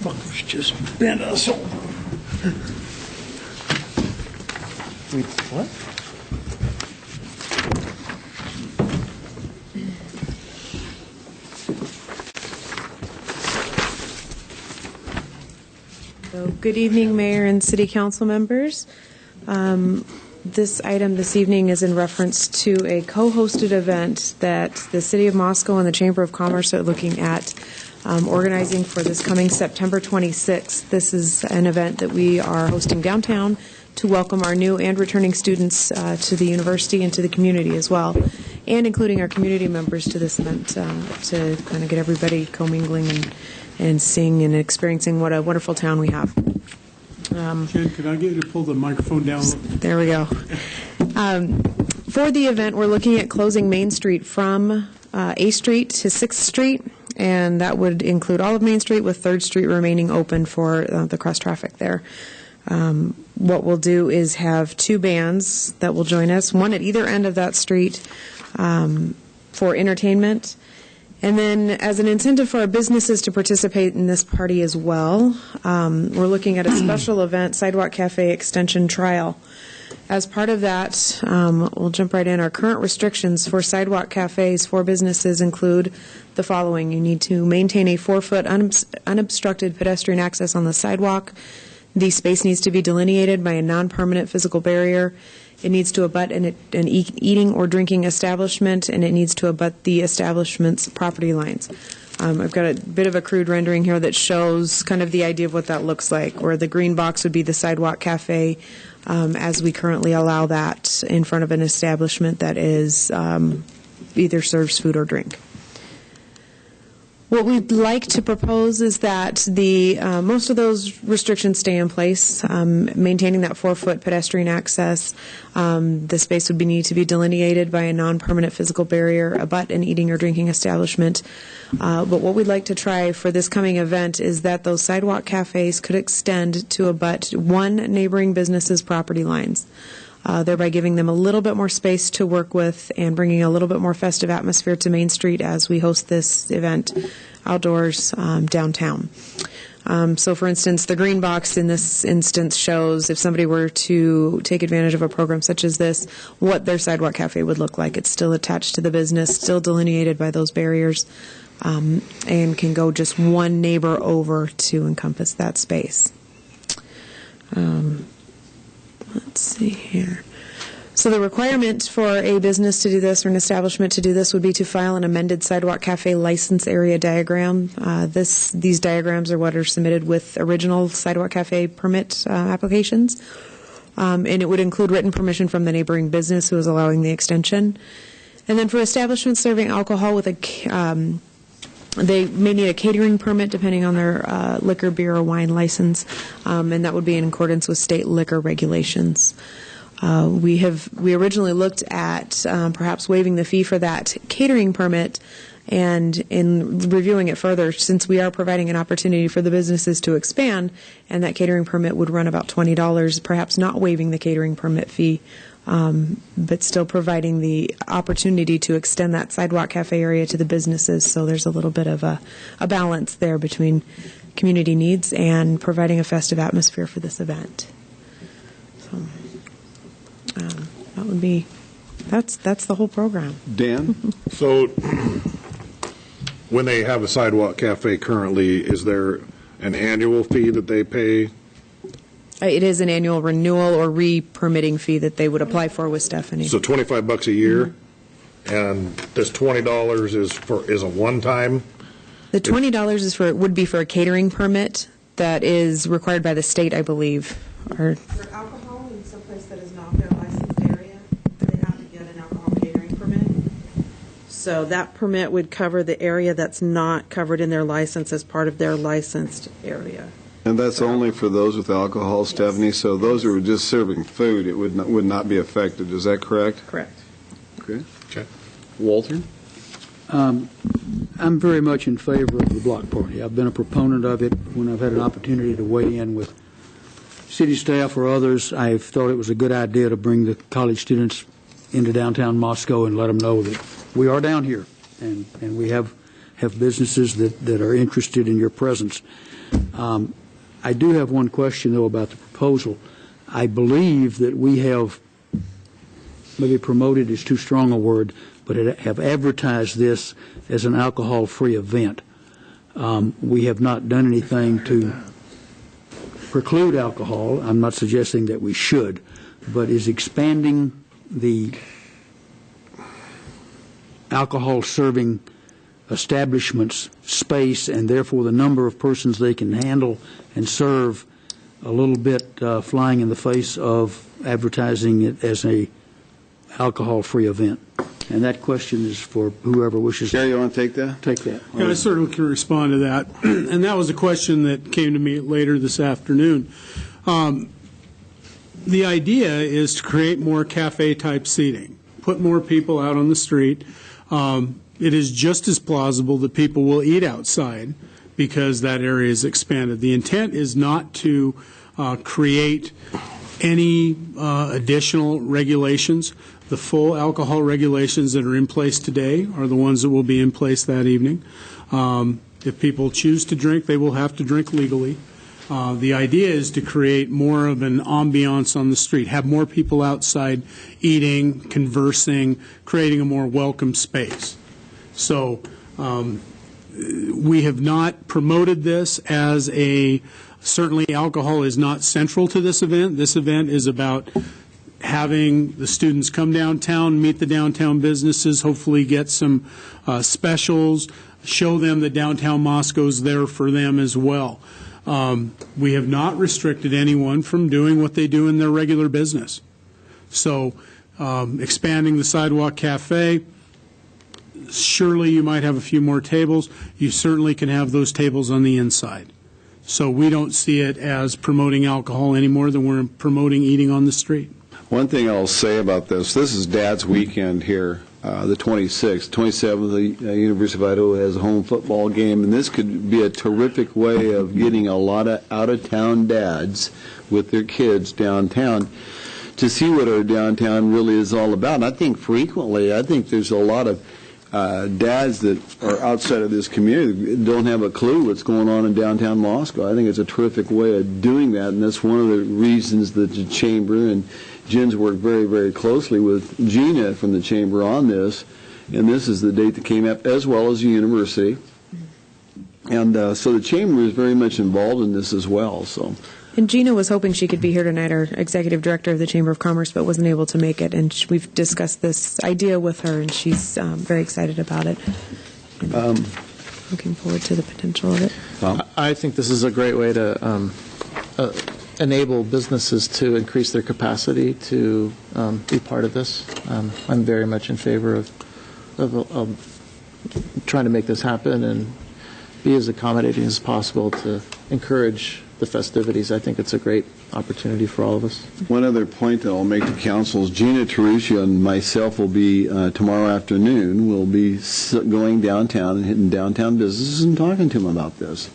Fuckers just bent us over. Wait, what? So, good evening, Mayor and City Council members. This item this evening is in reference to a co-hosted event that the City of Moscow and the Chamber of Commerce are looking at organizing for this coming September 26th. This is an event that we are hosting downtown to welcome our new and returning students to the university and to the community as well, and including our community members to this event to kind of get everybody commingling and seeing and experiencing what a wonderful town we have. Jen, could I get you to pull the microphone down? There we go. For the event, we're looking at closing Main Street from A Street to 6th Street, and that would include all of Main Street with 3rd Street remaining open for the cross-traffic there. What we'll do is have 2 bands that will join us, one at either end of that street for entertainment. And then as an incentive for our businesses to participate in this party as well, we're looking at a special event, Sidewalk Cafe Extension Trial. As part of that, we'll jump right in. Our current restrictions for sidewalk cafes for businesses include the following. You need to maintain a 4-foot unobstructed pedestrian access on the sidewalk. The space needs to be delineated by a non-permanent physical barrier. It needs to abut an eating or drinking establishment, and it needs to abut the establishment's property lines. I've got a bit of a crude rendering here that shows kind of the idea of what that looks like, where the green box would be the sidewalk cafe, as we currently allow that in front of an establishment that is either serves food or drink. What we'd like to propose is that the most of those restrictions stay in place, maintaining that 4-foot pedestrian access. The space would need to be delineated by a non-permanent physical barrier, abut an eating or drinking establishment. But what we'd like to try for this coming event is that those sidewalk cafes could extend to abut one neighboring business's property lines, thereby giving them a little bit more space to work with and bringing a little bit more festive atmosphere to Main Street as we host this event outdoors downtown. So, for instance, the green box in this instance shows if somebody were to take advantage of a program such as this, what their sidewalk cafe would look like. It's still attached to the business, still delineated by those barriers, and can go just one neighbor over to encompass that space. Let's see here. So the requirement for a business to do this or an establishment to do this would be to file an amended sidewalk cafe license area diagram. These diagrams are what are submitted with original sidewalk cafe permit applications, and it would include written permission from the neighboring business who is allowing the extension. And then for establishments serving alcohol with they may need a catering permit depending on their liquor, beer, or wine license, and that would be in accordance with state liquor regulations. We originally looked at perhaps waiving the fee for that catering permit, and in reviewing it further, since we are providing an opportunity for the businesses to expand, and that catering permit would run about $20, perhaps not waiving the catering permit fee, but still providing the opportunity to extend that sidewalk cafe area to the businesses. So there's a little bit of a balance there between community needs and providing a festive atmosphere for this event. So that would be, that's the whole program. Dan? So when they have a sidewalk cafe currently, is there an annual fee that they pay? It is an annual renewal or re-permitting fee that they would apply for with Stephanie. So $25 a year, and this $20 is a one-time? The $20 would be for a catering permit that is required by the state, I believe. Or for alcohol in someplace that is not their licensed area, they have to get an alcohol catering permit. So that permit would cover the area that's not covered in their license as part of their licensed area. And that's only for those with alcohol, Stephanie? So those who are just serving food, it would not be affected. Is that correct? Correct. Okay. Walter? I'm very much in favor of the block party. I've been a proponent of it when I've had an opportunity to weigh in with city staff or others. I've thought it was a good idea to bring the college students into downtown Moscow and let them know that we are down here and we have have businesses that are interested in your presence. I do have one question, though, about the proposal. I believe that we have, maybe promoted is too strong a word, but have advertised this as an alcohol-free event. We have not done anything to preclude alcohol. I'm not suggesting that we should, but is expanding the alcohol serving establishments space and therefore the number of persons they can handle and serve a little bit flying in the face of advertising it as a alcohol-free event. And that question is for whoever wishes Gary, you to want to take that? take that. Yeah, I certainly can respond to that. And that was a question that came to me later this afternoon. The idea is to create more cafe-type seating, put more people out on the street. It is just as plausible that people will eat outside because that area is expanded. The intent is not to create any additional regulations. The full alcohol regulations that are in place today are the ones that will be in place that evening. If people choose to drink, they will have to drink legally. The idea is to create more of an ambiance on the street, have more people outside eating, conversing, creating a more welcome space. So we have not promoted this as certainly alcohol is not central to this event. This event is about having the students come downtown, meet the downtown businesses, hopefully get some specials, show them that downtown Moscow's there for them as well. We have not restricted anyone from doing what they do in their regular business. So expanding the Sidewalk Cafe, surely you might have a few more tables. You certainly can have those tables on the inside. So we don't see it as promoting alcohol any more than we're promoting eating on the street. One thing I'll say about this is Dad's weekend here, the 26th. 27th, the University of Idaho has a home football game, and this could be a terrific way of getting a lot of out-of-town dads with their kids downtown to see what our downtown really is all about. And I think there's a lot of dads that are outside of this community don't have a clue what's going on in downtown Moscow. I think it's a terrific way of doing that, and that's one of the reasons that the Chamber and Jen's worked very, very closely with Gina from the Chamber on this, and this is the date that came up, as well as the university. And so the Chamber is very much involved in this as well. So. And Gina was hoping she could be here tonight, our executive director of the Chamber of Commerce, but wasn't able to make it. And we've discussed this idea with her, and she's very excited about it. Looking forward to the potential of it. I think this is a great way to enable businesses to increase their capacity to be part of this. I'm very much in favor of trying to make this happen and be as accommodating as possible to encourage the festivities. I think it's a great opportunity for all of us. One other point that I'll make to council is Gina Teruscia and myself will be, tomorrow afternoon, we'll be going downtown and hitting downtown businesses and talking to them about this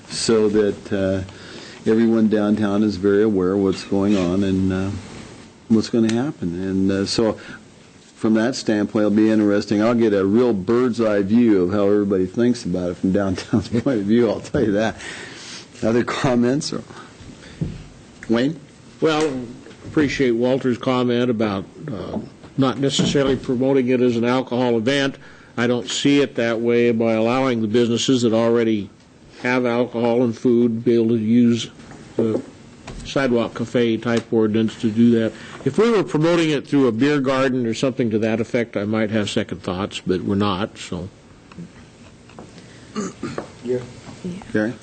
so that everyone downtown is very aware of what's going on and what's going to happen. And so from that standpoint, it'll be interesting. I'll get a real bird's eye view of how everybody thinks about it from downtown's point of view, I'll tell you that. Other comments? Or Wayne? Well, appreciate Walter's comment about not necessarily promoting it as an alcohol event. I don't see it that way by allowing the businesses that already have alcohol and food be able to use the sidewalk cafe type ordinance to do that. If we were promoting it through a beer garden or something to that effect, I might have second thoughts, but we're not, so. Yeah. Gary?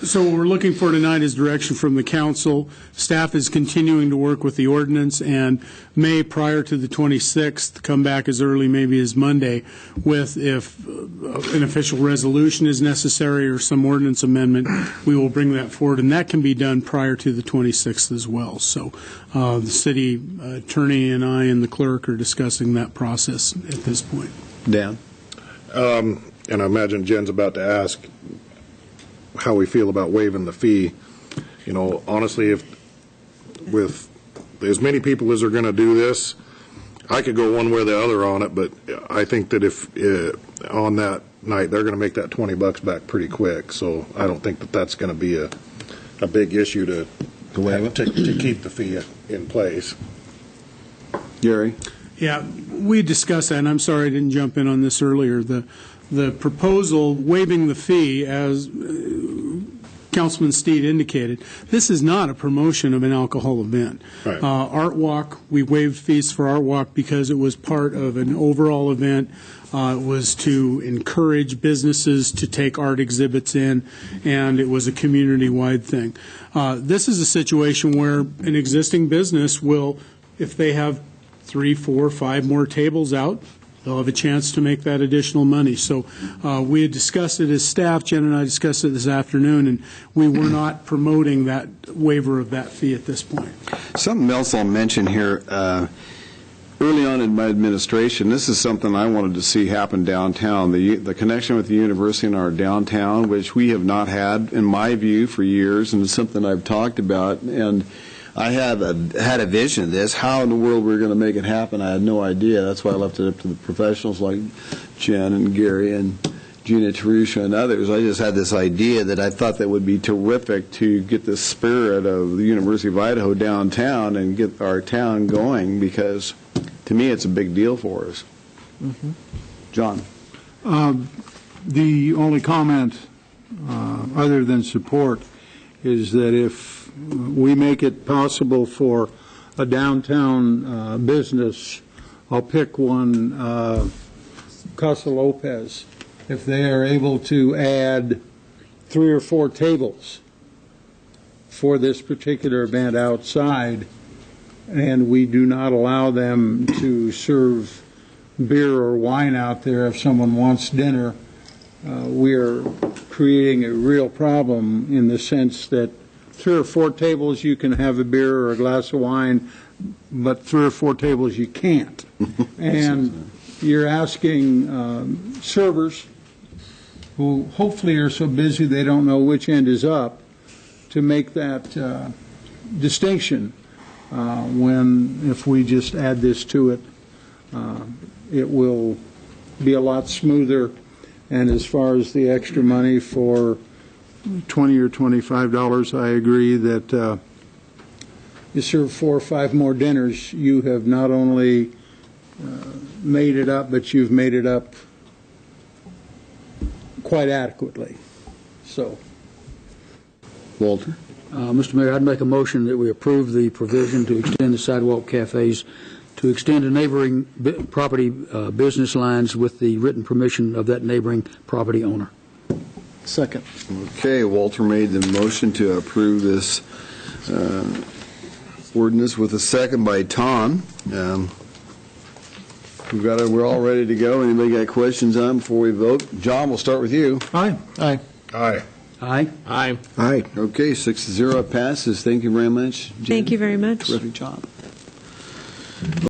So what we're looking for tonight is direction from the council. Staff is continuing to work with the ordinance and may, prior to the 26th, come back as early maybe as Monday with if an official resolution is necessary or some ordinance amendment, we will bring that forward. And that can be done prior to the 26th as well. So the city attorney and I and the clerk are discussing that process at this point. Dan? And I imagine Jen's about to ask how we feel about waiving the fee. You know, honestly, if with as many people as are going to do this, I could go one way or the other on it, but I think that if on that night, they're going to make that $20 back pretty quick. So I don't think that that's going to be a big issue to keep the fee in place. Gary? Yeah, we discussed that, and I'm sorry I didn't jump in on this earlier. The proposal waiving the fee, as Councilman Steed indicated, this is not a promotion of an alcohol event. Right. Art Walk, we waived fees for Art Walk because it was part of an overall event. It was to encourage businesses to take art exhibits in, and it was a community-wide thing. This is a situation where an existing business will, if they have 3, 4, 5 more tables out, they'll have a chance to make that additional money. So we had discussed it as staff. Jen and I discussed it this afternoon, and we were not promoting that waiver of that fee at this point. Something else I'll mention here. Early on in my administration, this is something I wanted to see happen downtown. The connection with the university in our downtown, which we have not had, in my view, for years, and it's something I've talked about. And I had a vision of this. How in the world we're going to make it happen, I had no idea. That's why I left it up to the professionals like Jen and Gary and Gina Terusha and others. I just had this idea that I thought that would be terrific to get the spirit of the University of Idaho downtown and get our town going, because to me it's a big deal for us. Mm-hmm. John? The only comment, other than support, is that if we make it possible for a downtown business, I'll pick one, Casa Lopez, if they are able to add 3 or 4 tables for this particular event outside, and we do not allow them to serve beer or wine out there if someone wants dinner, we are creating a real problem in the sense that 3 or 4 tables you can have a beer or a glass of wine, but 3 or 4 tables you can't. And you're asking servers, who hopefully are so busy they don't know which end is up, to make that distinction, when if we just add this to it, it will be a lot smoother. And as far as the extra money for $20 or $25, I agree that you serve 4 or 5 more dinners, you have not only made it up, but you've made it up quite adequately. So, Walter? Mr. Mayor, I'd make a motion that we approve the provision to extend the sidewalk cafes to extend to neighboring property business lines with the written permission of that neighboring property owner. Second. Okay, Walter made the motion to approve this ordinance with a second by Tom. We're all ready to go. Anybody got questions on before we vote? John, we'll start with you. aye. Aye. Aye. Aye? Aye. Aye. Okay, 6-0 passes. Thank you very much, Jen. Thank you very much. Terrific job.